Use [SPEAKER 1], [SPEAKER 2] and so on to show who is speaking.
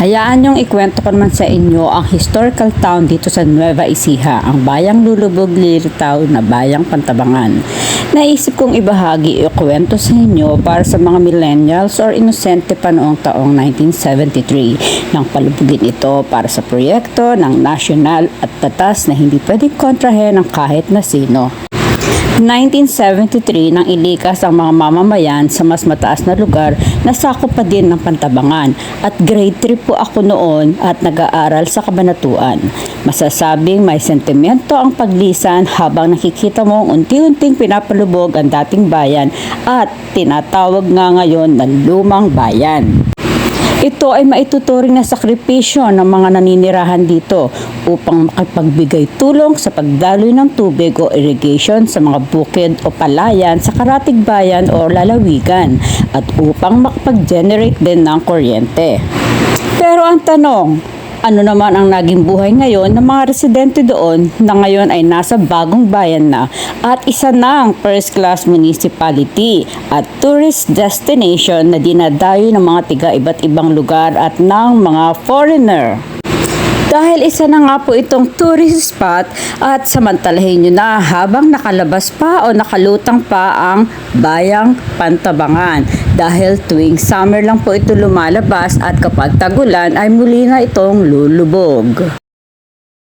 [SPEAKER 1] Hayaan niyong ikwento ko naman sa inyo ang historical town dito sa Nueva Ecija, ang bayang lulubog lilitaw na bayang Pantabangan. Naisip kong ibahagi ikwento sa inyo para sa mga millennials or inosente pa noong taong 1973 nang palubugin ito para sa proyekto ng nasyonal at batas na hindi pwedeng kontrahen ng kahit na sino. 1973 nang ilikas ang mga mamamayan sa mas mataas na lugar na sakop pa din ng Pantabangan at grade 3 po ako noon at nag-aaral sa Kabanatuan. Masasabing may sentimento ang paglisan habang nakikita mong unti-unting pinapalubog ang dating bayan at tinatawag nga ngayon na lumang bayan. Ito ay maituturing na sakripisyo ng mga naninirahan dito upang makapagbigay tulong sa pagdaloy ng tubig o irrigation sa mga bukid o palayan sa karatig bayan o lalawigan at upang makapag-generate din ng kuryente. Pero ang tanong, ano naman ang naging buhay ngayon ng mga residente doon na ngayon ay nasa bagong bayan na at isa na ang first-class municipality at tourist destination na dinadayo ng mga tiga iba't ibang lugar at ng mga foreigner. Dahil isa na nga po itong tourist spot at samantalahin nyo na habang nakalabas pa o nakalutang pa ang bayang Pantabangan. Dahil tuwing summer lang po ito lumalabas at kapag tagulan ay muli na itong lulubog.